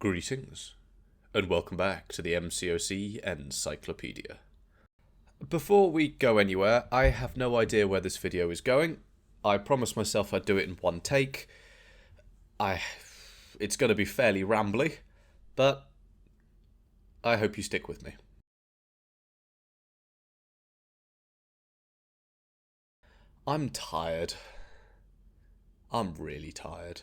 Greetings, and welcome back to the MCOC Encyclopedia. Before we go anywhere, I have no idea where this video is going. I promised myself I'd do it in one take. It's going to be fairly rambly, but I hope you stick with me. I'm tired. I'm really tired.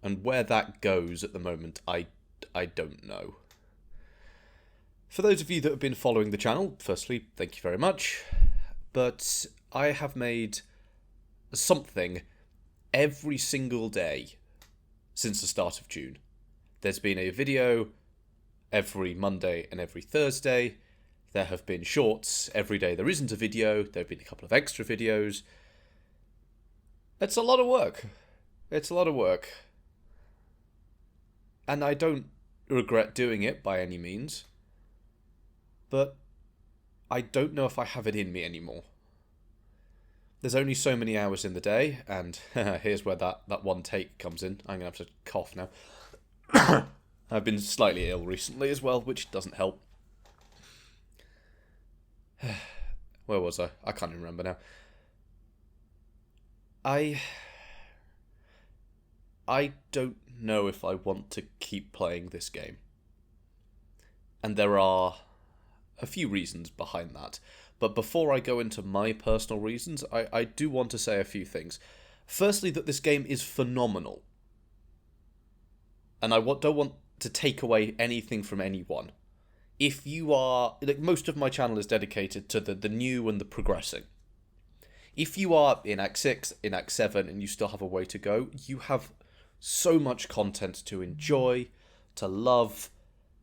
And where that goes at the moment, I don't know. For those of you that have been following the channel, firstly, thank you very much. But I have made something every single day since the start of June. There's been a video every Monday and every Thursday. There have been shorts every day there isn't a video. There have been a couple of extra videos. It's a lot of work. It's a lot of work. And I don't regret doing it by any means. But I don't know if I have it in me anymore. There's only so many hours in the day, and here's where that one take comes in. I'm going to have to cough now. I've been slightly ill recently as well, which doesn't help. Where was I? I can't even remember now. I don't know if I want to keep playing this game. And there are a few reasons behind that. But before I go into my personal reasons, I do want to say a few things. Firstly, that this game is phenomenal. And I don't want to take away anything from anyone. If you are... most of my channel is dedicated to the new and the progressing. If you are in Act 6, in Act 7, and you still have a way to go, you have so much content to enjoy, to love,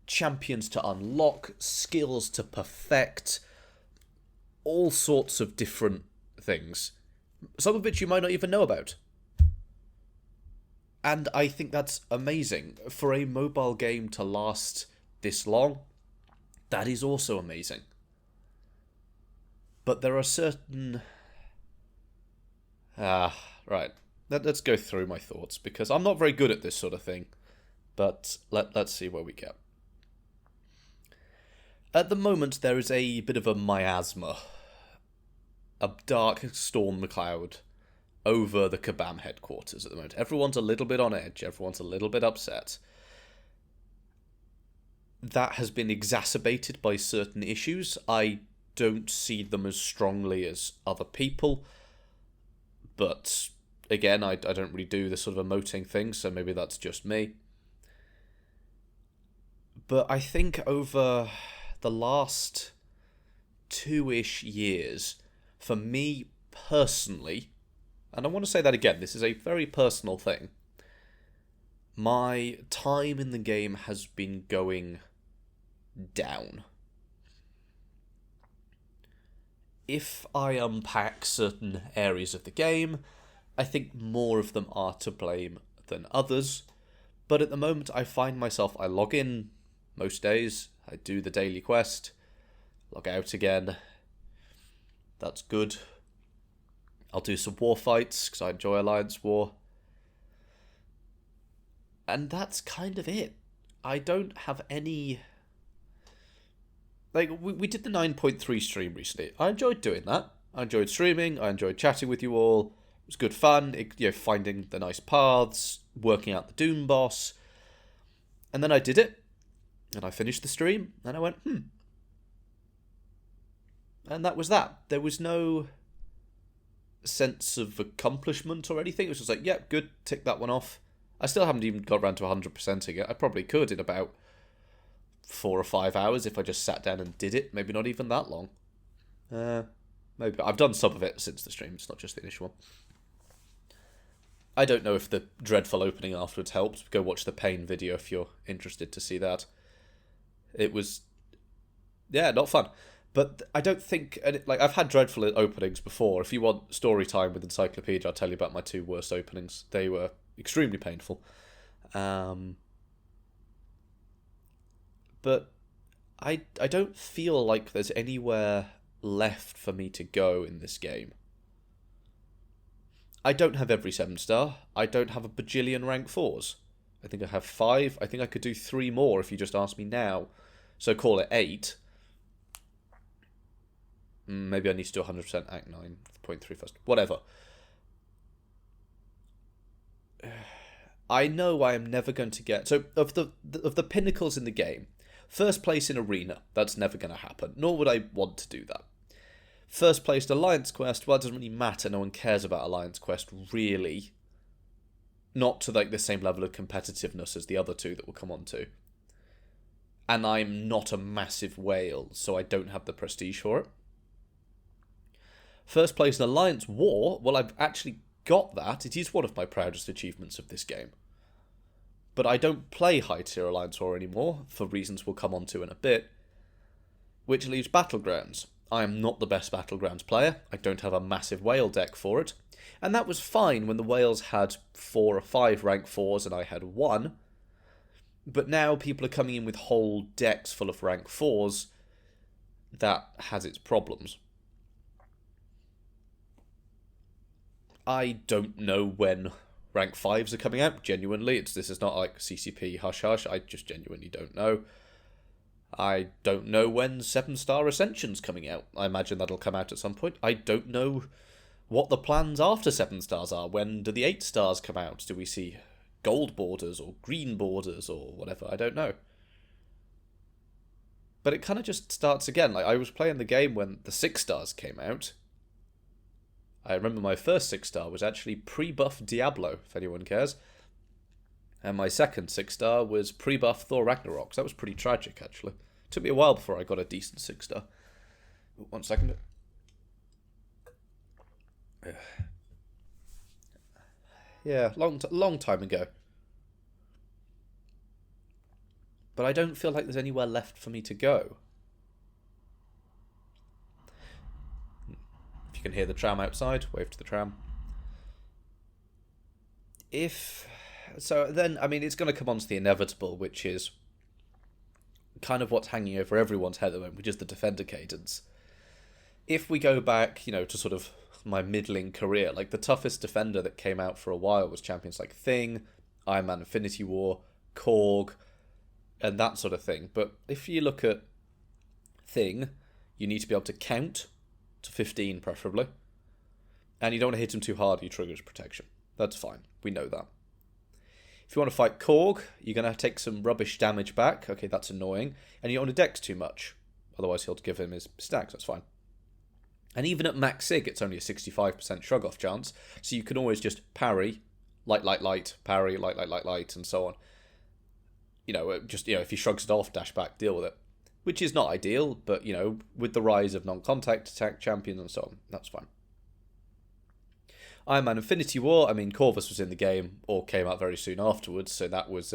champions to unlock, skills to perfect, all sorts of different things. Some of which you might not even know about. And I think that's amazing. For a mobile game to last this long, that is also amazing. But there are certain... right. Let's go through my thoughts, because I'm not very good at this sort of thing. But let's see where we get. At the moment, there is a bit of a miasma. A dark storm cloud over the Kabam headquarters at the moment. Everyone's a little bit on edge. Everyone's a little bit upset. That has been exacerbated by certain issues. I don't see them as strongly as other people. But... again, I don't really do this sort of emoting thing, so maybe that's just me. But I think over the last 2-ish years, for me personally, and I want to say that again, this is a very personal thing, my time in the game has been going down. If I unpack certain areas of the game, I think more of them are to blame than others, but at the moment I find myself, I log in most days, I do the daily quest, log out again, that's good. I'll do some war fights, because I enjoy Alliance War, and that's kind of it. I don't have any... we did the 9.3 stream recently. I enjoyed doing that. I enjoyed streaming, I enjoyed chatting with you all. It was good fun, finding the nice paths, working out the Doom boss. And then I did it, and I finished the stream, and I went, And that was that. There was no sense of accomplishment or anything. It was just like, yeah, good, tick that one off. I still haven't even got around to 100%ing it. I probably could in about 4 or 5 hours if I just sat down and did it. Maybe not even that long. Maybe. I've done some of it since the stream. It's not just the initial one. I don't know if the dreadful opening afterwards helped. Go watch the Pain video if you're interested to see that. It was... yeah, not fun. But I don't think... I've had dreadful openings before. If you want story time with Encyclopedia, I'll tell you about my 2 worst openings. They were extremely painful. But I don't feel like there's anywhere left for me to go in this game. I don't have every 7-star. I don't have a bajillion rank 4s. I think I have 5. I think I could do 3 more if you just ask me now. So call it 8. Maybe I need to do 100% Act 9.3 first. Whatever. I know I am never going to get... So, of the pinnacles in the game, first place in Arena, that's never going to happen. Nor would I want to do that. First place in Alliance Quest, well, it doesn't really matter. No one cares about Alliance Quest, really. Not to, like, the same level of competitiveness as the other two that we'll come on to. And I'm not a massive whale, so I don't have the prestige for it. First place in Alliance War, well, I've actually got that. It is one of my proudest achievements of this game. But I don't play high-tier Alliance War anymore, for reasons we'll come on to in a bit. Which leaves Battlegrounds. I am not the best Battlegrounds player. I don't have a massive whale deck for it. And that was fine when the whales had 4 or 5 rank 4s and I had 1. But now people are coming in with whole decks full of rank 4s. That has its problems. I don't know when rank 5s are coming out, genuinely. This is not like CCP hush hush, I just genuinely don't know. I don't know when 7-star Ascension's coming out. I imagine that'll come out at some point. I don't know what the plans after 7 stars are. When do the 8 stars come out? Do we see gold borders or green borders or whatever? I don't know. But it kind of just starts again. Like, I was playing the game when the 6 stars came out. I remember my first 6-star was actually pre-buff Diablo, if anyone cares. And my second 6-star was pre-buff Thor Ragnarok. So that was pretty tragic, actually. It took me a while before I got a decent 6-star. 1 second. Yeah, long time ago. But I don't feel like there's anywhere left for me to go. If you can hear the tram outside, wave to the tram. So then, I mean, it's going to come on to the inevitable, which is kind of what's hanging over everyone's head at the moment, which is the Defender cadence. If we go back, to sort of my middling career, like the toughest Defender that came out for a while was champions like Thing, Iron Man Infinity War, Korg, and that sort of thing. But if you look at Thing, you need to be able to count to 15 preferably, and you don't want to hit him too hard, he triggers protection. That's fine, we know that. If you want to fight Korg, you're going to take some rubbish damage back. Okay, that's annoying. And you don't want to dex too much. Otherwise, he'll give him his stacks. That's fine. And even at max sig, it's only a 65% shrug-off chance. So you can always just parry, light, parry, light, and so on. If he shrugs it off, dash back, deal with it. Which is not ideal, but, with the rise of non-contact attack champions and so on, that's fine. Iron Man Infinity War, I mean, Corvus was in the game, or came out very soon afterwards, so that was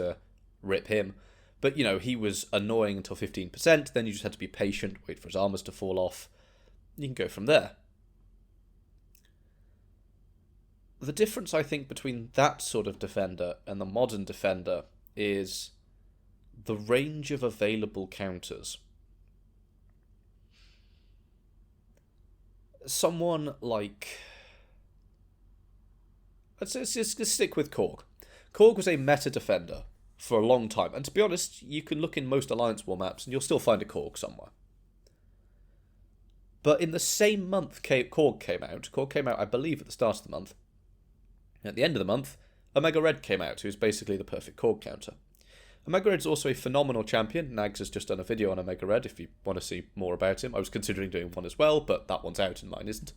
rip him. But, he was annoying until 15%, then you just had to be patient, wait for his armors to fall off. You can go from there. The difference, I think, between that sort of Defender and the modern Defender is the range of available counters. Someone like... Let's just stick with Korg. Korg was a meta defender for a long time. And to be honest, you can look in most Alliance War maps and you'll still find a Korg somewhere. But in the same month Korg came out, I believe, at the start of the month. At the end of the month, Omega Red came out, who's basically the perfect Korg counter. Omega Red's also a phenomenal champion. Nags has just done a video on Omega Red if you want to see more about him. I was considering doing one as well, but that one's out and mine isn't.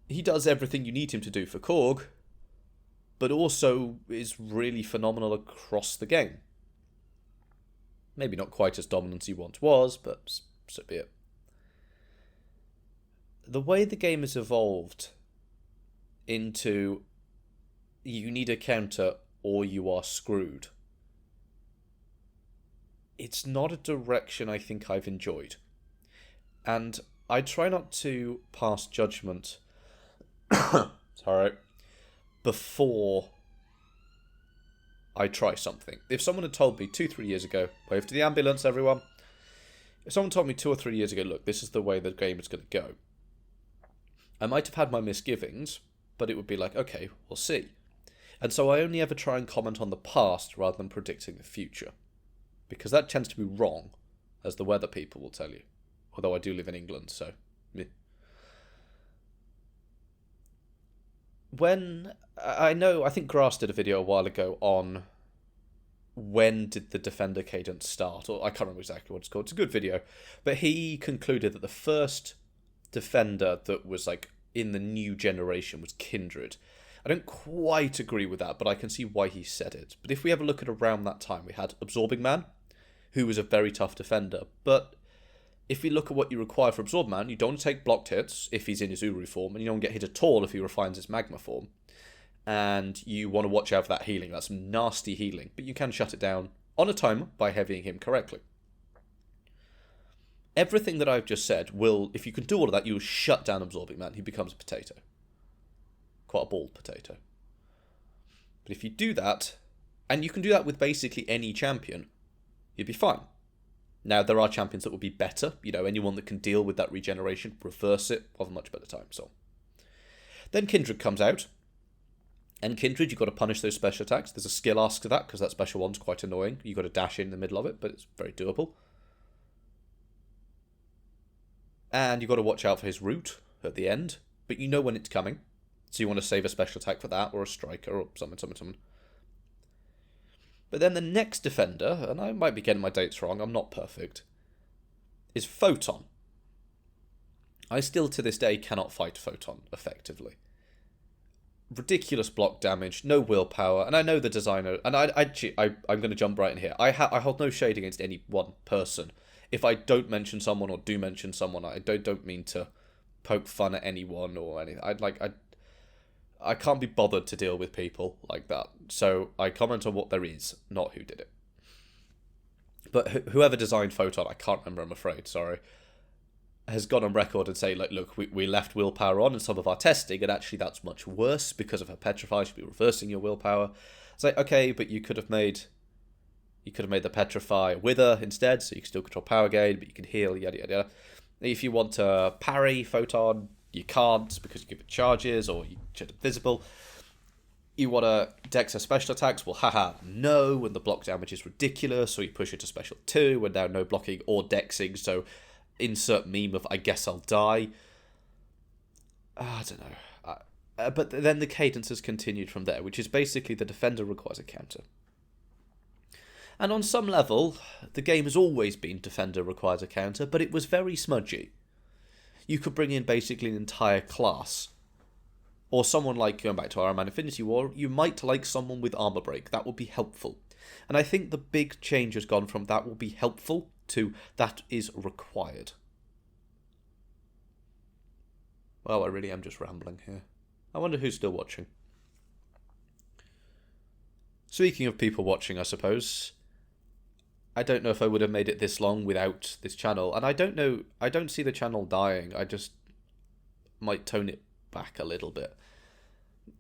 He does everything you need him to do for Korg, but also is really phenomenal across the game. Maybe not quite as dominant as he once was, but so be it. The way the game has evolved into you need a counter or you are screwed, it's not a direction I think I've enjoyed. And I try not to pass judgment sorry, before I try something. If someone had told me 2-3 years ago, wave to the ambulance everyone, if someone told me 2 or 3 years ago, look, this is the way the game is going to go, I might have had my misgivings, but it would be like, okay, we'll see. And so I only ever try and comment on the past rather than predicting the future. Because that tends to be wrong, as the weather people will tell you. Although I do live in England, so... meh. I think Grass did a video a while ago on when did the Defender cadence start, or I can't remember exactly what it's called. It's a good video. But he concluded that the first Defender that was like in the new generation was Kindred. I don't quite agree with that, but I can see why he said it. But if we have a look at around that time, we had Absorbing Man, who was a very tough defender. But if we look at what you require for Absorb Man, you don't want to take blocked hits if he's in his Uru form, and you don't get hit at all if he refines his Magma form. And you want to watch out for that healing. That's nasty healing, but you can shut it down on a timer by heavying him correctly. Everything that I've just said will, if you can do all of that, you will shut down Absorbing Man. He becomes a potato. Quite a bald potato. But if you do that, and you can do that with basically any champion, you'd be fine. Now, there are champions that will be better. You know, anyone that can deal with that regeneration, reverse it, have a much better time. So, then Kindred comes out. And Kindred, you've got to punish those special attacks. There's a skill ask to that, because that special one's quite annoying. You've got to dash in the middle of it, but it's very doable. And you've got to watch out for his root at the end, but you know when it's coming. So you want to save a special attack for that, or a striker, or something. But then the next Defender, and I might be getting my dates wrong, I'm not perfect, is Photon. I still, to this day, cannot fight Photon effectively. Ridiculous block damage, no willpower, and I know the designer, and I'm going to jump right in here. I hold no shade against any one person. If I don't mention someone or do mention someone, I don't mean to poke fun at anyone or anything. I can't be bothered to deal with people like that. So I comment on what there is, not who did it. But whoever designed Photon, I can't remember, I'm afraid, sorry, has gone on record and say, like, look, we left willpower on in some of our testing, and actually that's much worse because of her Petrify. You should be reversing your willpower. It's like, okay, but you could have made the Petrify Wither instead, so you can still control power gain, but you can heal, yada yada yada. If you want to parry Photon, you can't because you give it charges or you get it visible. You want to dex her special attacks? Well, haha, no, and the block damage is ridiculous, or you push it to special 2, and now no blocking or dexing, so insert meme of I guess I'll die. I don't know. But then the cadence has continued from there, which is basically the Defender requires a counter. And on some level, the game has always been Defender requires a counter, but it was very smudgy. You could bring in basically an entire class. Or someone like, going back to Iron Man Infinity War, you might like someone with armor break. That would be helpful. And I think the big change has gone from that will be helpful to that is required. Well, I really am just rambling here. I wonder who's still watching. Speaking of people watching, I suppose, I don't know if I would have made it this long without this channel. And I don't see the channel dying. I just might tone it back a little bit.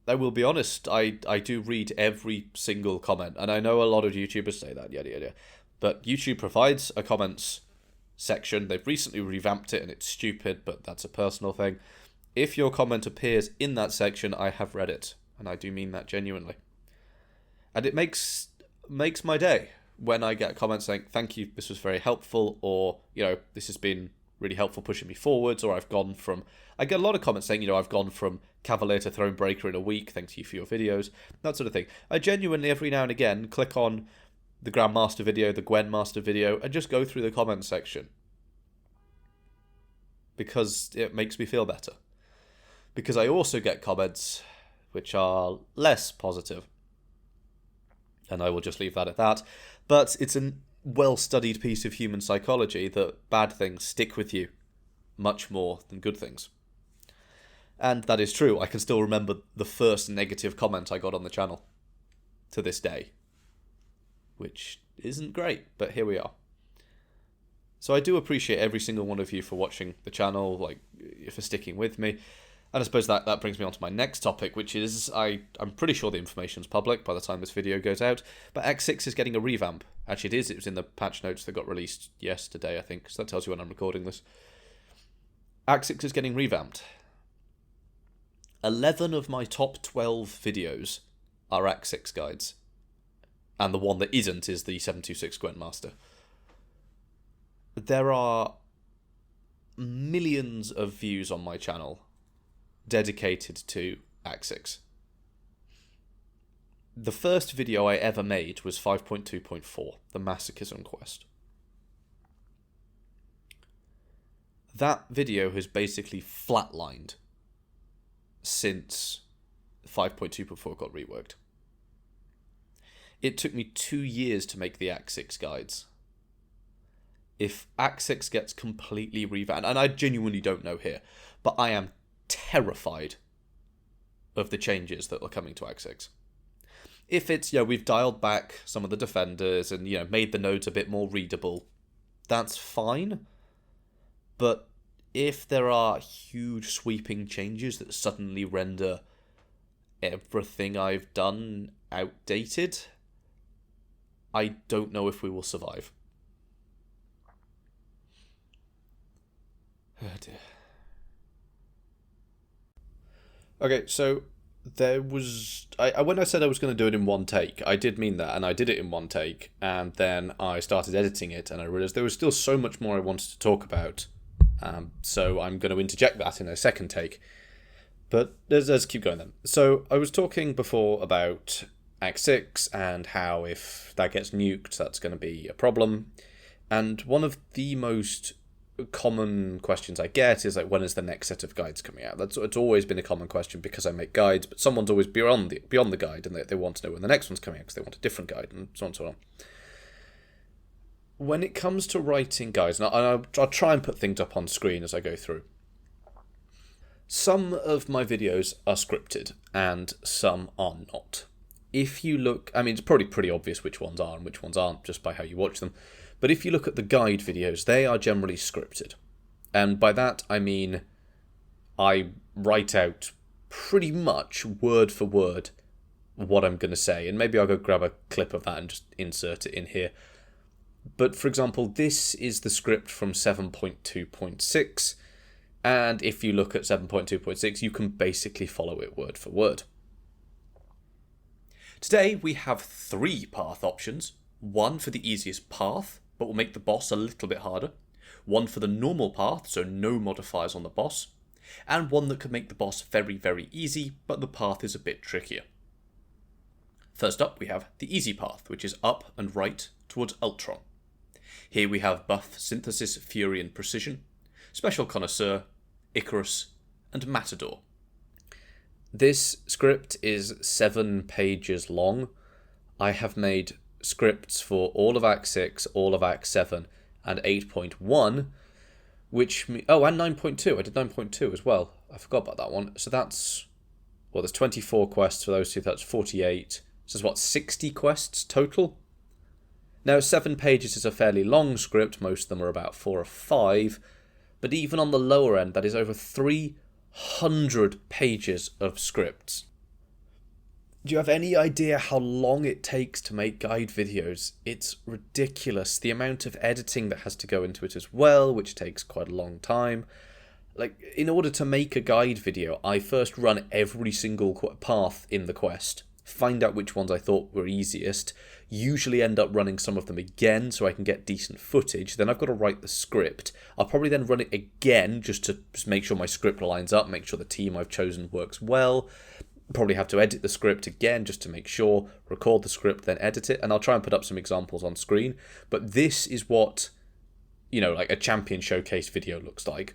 I will be honest, I do read every single comment. And I know a lot of YouTubers say that, yada yada. But YouTube provides a comments section. They've recently revamped it and it's stupid, but that's a personal thing. If your comment appears in that section, I have read it. And I do mean that genuinely. And it makes my day when I get a comment saying, thank you, this was very helpful, or, you know, this has been really helpful pushing me forwards, or I get a lot of comments saying, you know, I've gone from Cavalier to Thronebreaker in a week, thanks you for your videos, that sort of thing. I genuinely, every now and again, click on the Grandmaster video, the Gwen Master video, and just go through the comment section. Because it makes me feel better. Because I also get comments which are less positive. And I will just leave that at that. But it's a well-studied piece of human psychology that bad things stick with you much more than good things. And that is true. I can still remember the first negative comment I got on the channel to this day. Which isn't great, but here we are. So I do appreciate every single one of you for watching the channel, like, for sticking with me. And I suppose that brings me on to my next topic, which is, I'm pretty sure the information's public by the time this video goes out, but Act 6 is getting a revamp. Actually, it was in the patch notes that got released yesterday, I think, so that tells you when I'm recording this. Act 6 is getting revamped. 11 of my top 12 videos are Act 6 guides. And the one that isn't is the 726 Gwentmaster. There are millions of views on my channel dedicated to Act 6. The first video I ever made was 5.2.4, the Masochism Quest. That video has basically flatlined since 5.2.4 got reworked. It took me 2 years to make the Act 6 guides. If Act 6 gets completely revamped, and I genuinely don't know here, but I am terrified of the changes that are coming to Act 6. If it's, we've dialed back some of the defenders and, made the nodes a bit more readable, that's fine. But if there are huge sweeping changes that suddenly render everything I've done outdated, I don't know if we will survive. Oh dear. Okay, so there was... when I said I was going to do it in one take, I did mean that, and I did it in one take, and then I started editing it, and I realised there was still so much more I wanted to talk about, so I'm going to interject that in a second take. But let's keep going then. So I was talking before about Act 6, and how if that gets nuked, that's going to be a problem. And one of the most common questions I get is like, when is the next set of guides coming out? It's always been a common question because I make guides, but someone's always beyond the guide, and they want to know when the next one's coming out because they want a different guide, and so on and so on. When it comes to writing guides, and I'll try and put things up on screen as I go through. Some of my videos are scripted, and some are not. If you look, it's probably pretty obvious which ones are and which ones aren't just by how you watch them. But if you look at the guide videos, they are generally scripted. And by that, I mean I write out pretty much word for word what I'm going to say. And maybe I'll go grab a clip of that and just insert it in here. But for example, this is the script from 7.2.6. And if you look at 7.2.6, you can basically follow it word for word. Today, we have 3 path options. One for the easiest path, but will make the boss a little bit harder. One for the normal path, so no modifiers on the boss. And one that can make the boss very, very easy, but the path is a bit trickier. First up, we have the easy path, which is up and right towards Ultron. Here we have Buff, Synthesis, Fury and Precision, Special Connoisseur, Icarus, and Matador. This script is 7 pages long. I have made scripts for all of Act 6, all of Act 7, and 8.1, and 9.2. I did 9.2 as well. I forgot about that one. So that's, there's 24 quests for those two. That's 48. So there's 60 quests total? Now, 7 pages is a fairly long script. Most of them are about 4 or 5. But even on the lower end, that is over 300 pages of scripts. Do you have any idea how long it takes to make guide videos? It's ridiculous. The amount of editing that has to go into it as well, which takes quite a long time. In order to make a guide video, I first run every single path in the quest, find out which ones I thought were easiest, usually end up running some of them again so I can get decent footage. Then I've got to write the script. I'll probably then run it again just to make sure my script lines up, make sure the team I've chosen works well. Probably have to edit the script again just to make sure, record the script, then edit it, and I'll try and put up some examples on screen. But this is what, a champion showcase video looks like.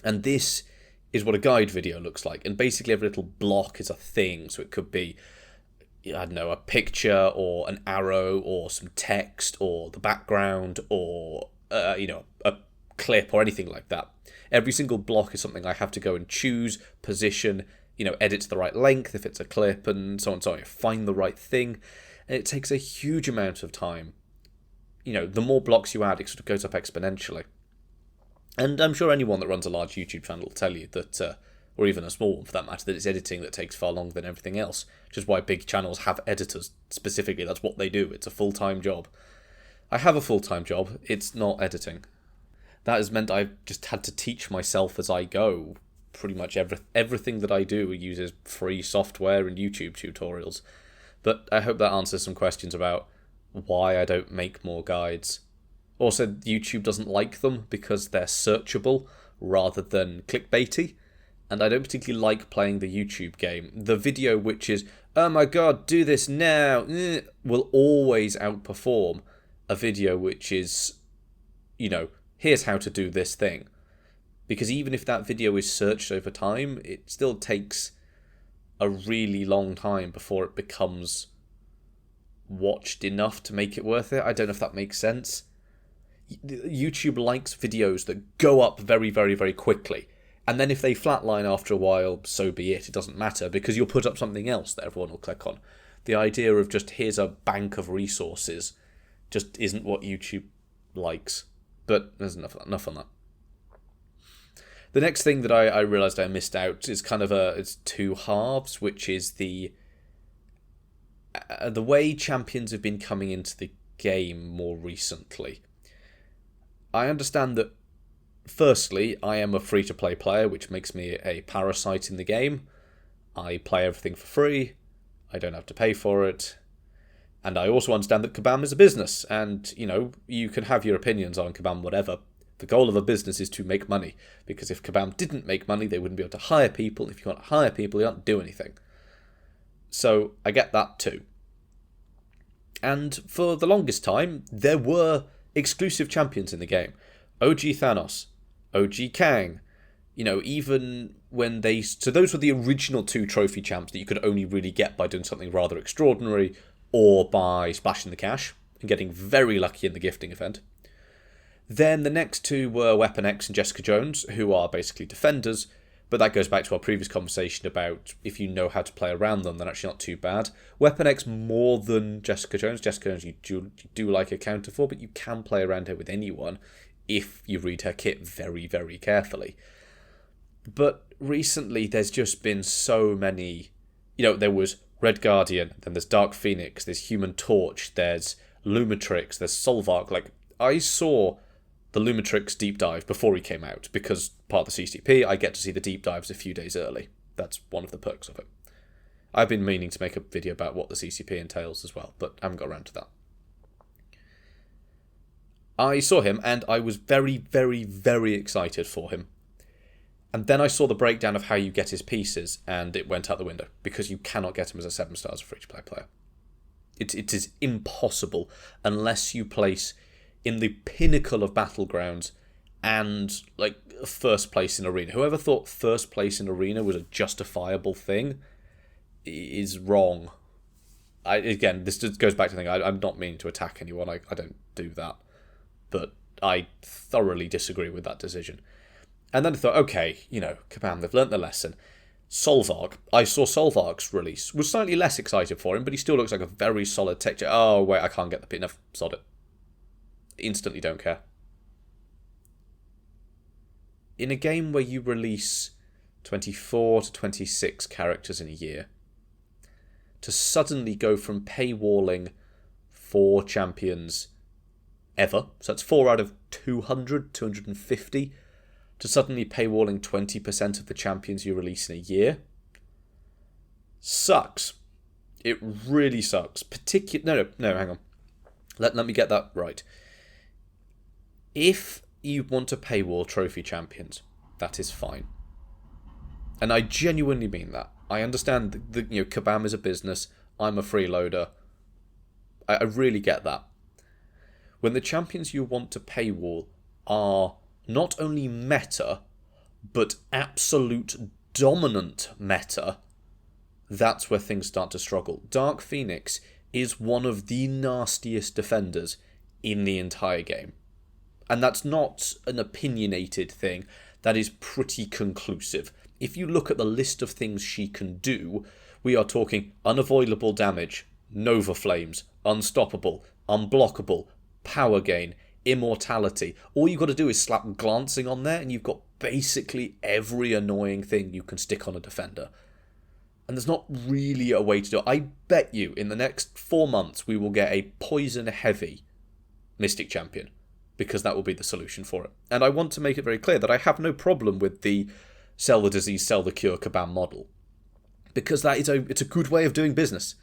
And this is what a guide video looks like. And basically every little block is a thing, so it could be, a picture or an arrow or some text or the background or, a clip or anything like that. Every single block is something I have to go and choose, position, edit to the right length if it's a clip and so on and so on. Find the right thing. And it takes a huge amount of time. The more blocks you add, it sort of goes up exponentially. And I'm sure anyone that runs a large YouTube channel will tell you that, or even a small one for that matter, that it's editing that takes far longer than everything else. Which is why big channels have editors specifically. That's what they do. It's a full-time job. I have a full-time job. It's not editing. That has meant I've just had to teach myself as I go pretty much everything that I do uses free software and YouTube tutorials. But I hope that answers some questions about why I don't make more guides. Also, YouTube doesn't like them because they're searchable rather than clickbaity. And I don't particularly like playing the YouTube game. The video which is, oh my god, do this now, will always outperform a video which is, here's how to do this thing. Because even if that video is searched over time, it still takes a really long time before it becomes watched enough to make it worth it. I don't know if that makes sense. YouTube likes videos that go up very, very, very quickly. And then if they flatline after a while, so be it. It doesn't matter because you'll put up something else that everyone will click on. The idea of just here's a bank of resources just isn't what YouTube likes. But there's enough on that. The next thing that I realised I missed out is kind of it's two halves, which is the way champions have been coming into the game more recently. I understand that, firstly, I am a free-to-play player, which makes me a parasite in the game. I play everything for free. I don't have to pay for it. And I also understand that Kabam is a business, and, you can have your opinions on Kabam, whatever. The goal of a business is to make money, because if Kabam didn't make money, they wouldn't be able to hire people. If you can't hire people, you can't do anything. So I get that too. And for the longest time, there were exclusive champions in the game. OG Thanos, OG Kang, even when so those were the original 2 trophy champs that you could only really get by doing something rather extraordinary or by splashing the cash and getting very lucky in the gifting event. Then the next 2 were Weapon X and Jessica Jones, who are basically defenders, but that goes back to our previous conversation about if you know how to play around them, they're actually not too bad. Weapon X more than Jessica Jones. Jessica Jones you do like a counter for, but you can play around her with anyone if you read her kit very, very carefully. But recently there's just been so many, there was Red Guardian, then there's Dark Phoenix, there's Human Torch, there's Lumitrix, there's Solvark. I saw the Lumitrix deep dive before he came out, because part of the CCP, I get to see the deep dives a few days early. That's one of the perks of it. I've been meaning to make a video about what the CCP entails as well, but I haven't got around to that. I saw him, and I was very, very, very excited for him. And then I saw the breakdown of how you get his pieces, and it went out the window, because you cannot get him as a 7-star as a free-to-play player. It is impossible unless you place in the pinnacle of Battlegrounds and first place in Arena. Whoever thought first place in Arena was a justifiable thing is wrong. This just goes back to the thing, I'm not meaning to attack anyone, I don't do that. But I thoroughly disagree with that decision. And then I thought, okay, Kabam, they've learnt the lesson. Solvark, I saw Solvark's release, was slightly less excited for him, but he still looks like a very solid tech. Oh, wait, I can't get the pin. Enough, sod it. Instantly don't care. In a game where you release 24 to 26 characters in a year, to suddenly go from paywalling 4 champions ever, so that's 4 out of 200, 250, to suddenly paywalling 20% of the champions you release in a year, sucks. It really sucks. No, hang on. Let me get that right. If you want to paywall trophy champions, that is fine. And I genuinely mean that. I understand that Kabam is a business, I'm a freeloader. I really get that. When the champions you want to paywall are not only meta, but absolute dominant meta, that's where things start to struggle. Dark Phoenix is one of the nastiest defenders in the entire game. And that's not an opinionated thing, that is pretty conclusive. If you look at the list of things she can do, we are talking unavoidable damage, Nova Flames, unstoppable, unblockable, power gain, immortality. All you've got to do is slap glancing on there and you've got basically every annoying thing you can stick on a defender. And there's not really a way to do it. I bet you in the next 4 months we will get a poison heavy Mystic Champion, because that will be the solution for it. And I want to make it very clear that I have no problem with the sell the disease, sell the cure, Kabam model. Because it's a good way of doing business.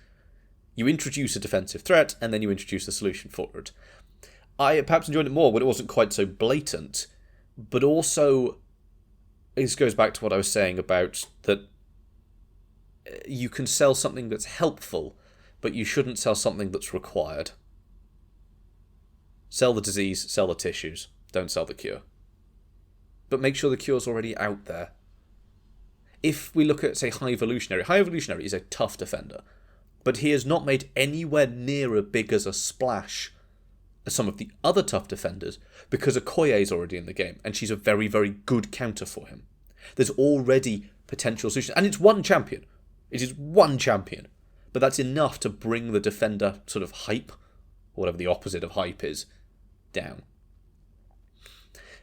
You introduce a defensive threat, and then you introduce a solution for it. I perhaps enjoyed it more when it wasn't quite so blatant, but also this goes back to what I was saying about that you can sell something that's helpful, but you shouldn't sell something that's required. Sell the disease, sell the tissues, don't sell the cure. But make sure the cure's already out there. If we look at, say, High Evolutionary is a tough defender, but he has not made anywhere near as big as a splash as some of the other tough defenders, because Okoye is already in the game, and she's a very, very good counter for him. There's already potential solutions, and it's one champion. It is one champion, but that's enough to bring the defender sort of hype, or whatever the opposite of hype is, down.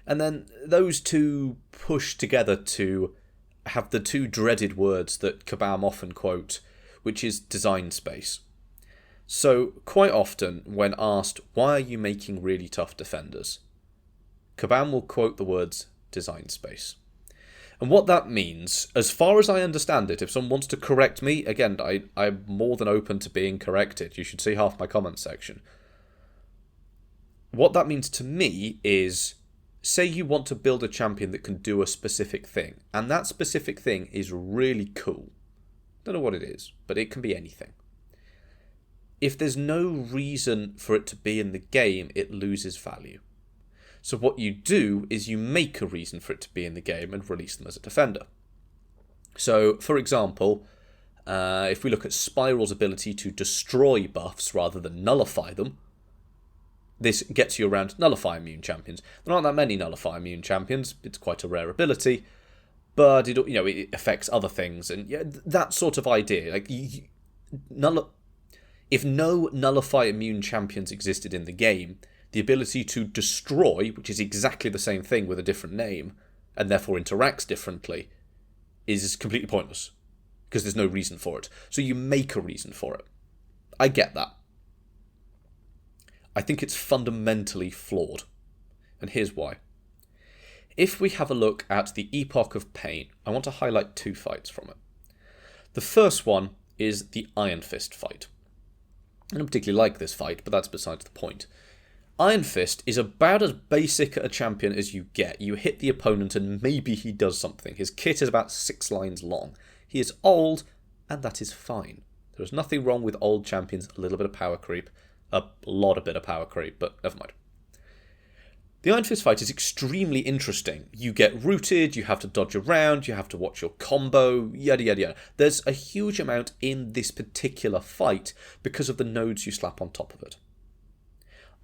And then those two push together to have the two dreaded words that Kabam often quote, which is design space. So, quite often, when asked, why are you making really tough defenders? Kabam will quote the words, design space. And what that means, as far as I understand it, if someone wants to correct me, again, I'm more than open to being corrected. You should see half my comment section. What that means to me is, say you want to build a champion that can do a specific thing, and that specific thing is really cool. Don't know what it is, but it can be anything. If there's no reason for it to be in the game, it loses value. So what you do is you make a reason for it to be in the game and release them as a defender. So, for example, if we look at Spiral's ability to destroy buffs rather than nullify them, this gets you around Nullify Immune champions. There aren't that many Nullify Immune champions, it's quite a rare ability, but it affects other things, and that sort of idea. Like, if no Nullify Immune champions existed in the game, the ability to destroy, which is exactly the same thing with a different name, and therefore interacts differently, is completely pointless, because there's no reason for it. So you make a reason for it. I get that. I think it's fundamentally flawed, and here's why. If we have a look at the Epoch of Pain, I want to highlight two fights from it. The first one is the Iron Fist fight. I don't particularly like this fight, but that's besides the point. Iron Fist is about as basic a champion as you get. You hit the opponent and maybe he does something. His kit is about 6 lines long. He is old, and that is fine. There is nothing wrong with old champions, a little bit of power creep. A lot of bit of power creep, but never mind. The Iron Fist fight is extremely interesting. You get rooted, you have to dodge around, you have to watch your combo, yada yada yada. There's a huge amount in this particular fight because of the nodes you slap on top of it.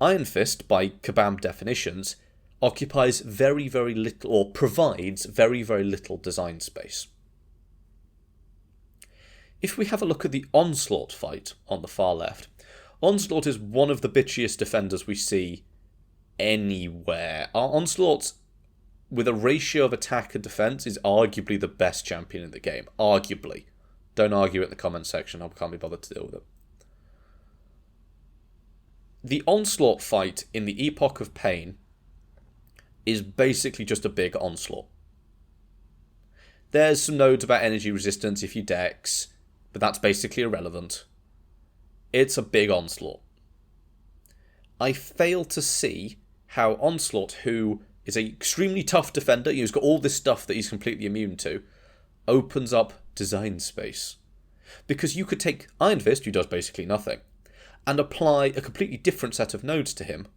Iron Fist, by Kabam definitions, occupies very, very little, or provides very, very little design space. If we have a look at the Onslaught fight on the far left, Onslaught is one of the bitchiest defenders we see anywhere. Our Onslaught, with a ratio of attack and defense, is arguably the best champion in the game. Arguably. Don't argue in the comment section, I can't be bothered to deal with it. The Onslaught fight in the Epoch of Pain is basically just a big onslaught. There's some nodes about energy resistance if you dex, but that's basically irrelevant. It's a big onslaught. I fail to see how Onslaught, who is an extremely tough defender, he's got all this stuff that he's completely immune to, opens up design space. Because you could take Iron Fist, who does basically nothing, and apply a completely different set of nodes to him,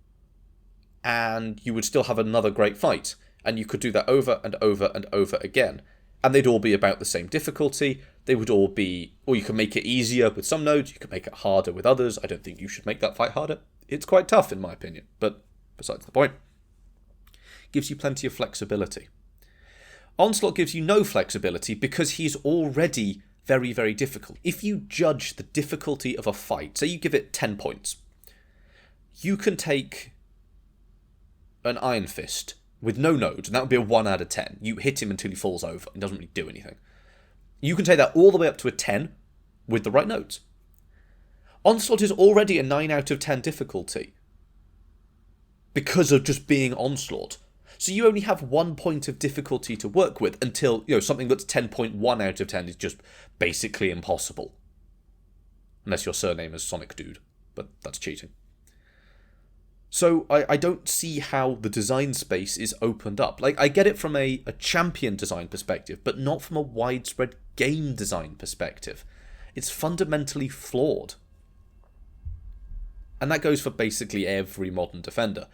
and you would still have another great fight. And you could do that over and over and over again. And they'd all be about the same difficulty. They would all be... Or you can make it easier with some nodes, you can make it harder with others. I don't think you should make that fight harder. It's quite tough, in my opinion, but besides the point. Gives you plenty of flexibility. Onslaught gives you no flexibility because he's already very, very difficult. If you judge the difficulty of a fight, say you give it 10 points, you can take an Iron Fist with no nodes, and that would be a 1 out of 10. You hit him until he falls over. It doesn't really do anything. You can take that all the way up to a 10 with the right nodes. Onslaught is already a 9 out of 10 difficulty because of just being Onslaught. So you only have 1 point of difficulty to work with until, something that's 10.1 out of 10 is just basically impossible. Unless your surname is Sonic Dude, but that's cheating. So I don't see how the design space is opened up. Like, I get it from a champion design perspective, but not from a widespread game design perspective. It's fundamentally flawed. And that goes for basically every modern defender.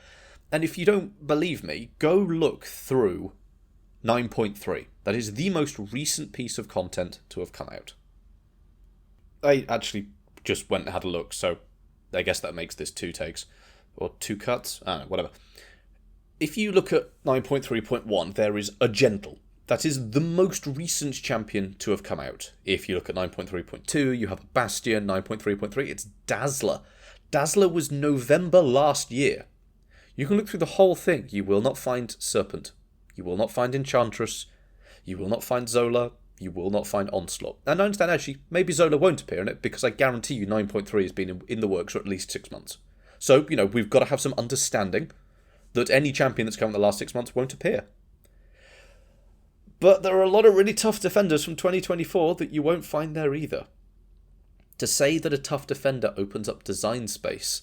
And if you don't believe me, go look through 9.3. That is the most recent piece of content to have come out. I actually just went and had a look, so I guess that makes this 2 takes. Or 2 cuts? I don't know, whatever. If you look at 9.3.1, there is a Gentle. That is the most recent champion to have come out. If you look at 9.3.2, you have a Bastion. 9.3.3, it's Dazzler. Dazzler was November last year. You can look through the whole thing. You will not find Serpent. You will not find Enchantress. You will not find Zola. You will not find Onslaught. And I understand, actually, maybe Zola won't appear in it, because I guarantee you 9.3 has been in the works for at least 6 months. So, we've got to have some understanding that any champion that's come in the last 6 months won't appear. But there are a lot of really tough defenders from 2024 that you won't find there either. To say that a tough defender opens up design space,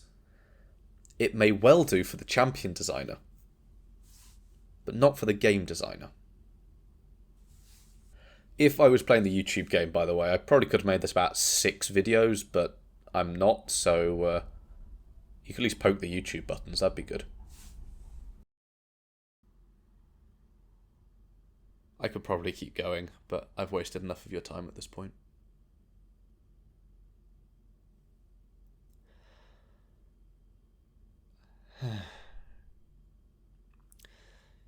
it may well do for the champion designer, but not for the game designer. If I was playing the YouTube game, by the way, I probably could have made this about 6 videos, but I'm not, so you could at least poke the YouTube buttons, that'd be good. I could probably keep going, but I've wasted enough of your time at this point.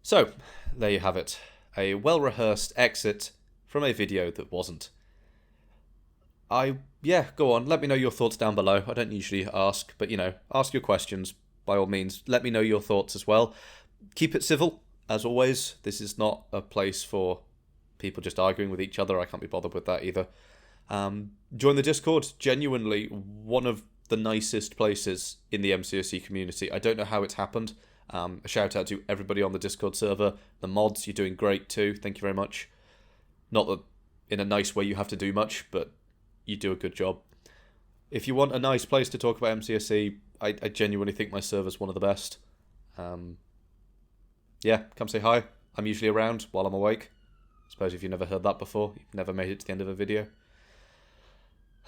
So, there you have it. A well-rehearsed exit from a video that wasn't. Go on, let me know your thoughts down below. I don't usually ask, but ask your questions, by all means. Let me know your thoughts as well. Keep it civil, as always. This is not a place for people just arguing with each other. I can't be bothered with that either. Join the Discord. Genuinely one of the nicest places in the MCOC community. I don't know how it's happened. A shout out to everybody on the Discord server. The mods, you're doing great too. Thank you very much. Not that in a nice way you have to do much, but you do a good job. If you want a nice place to talk about MCOC, I genuinely think my server's one of the best. Come say hi. I'm usually around while I'm awake. I suppose if you've never heard that before, you've never made it to the end of a video.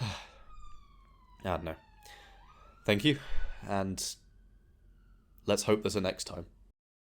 I don't know. Thank you, and let's hope there's a next time.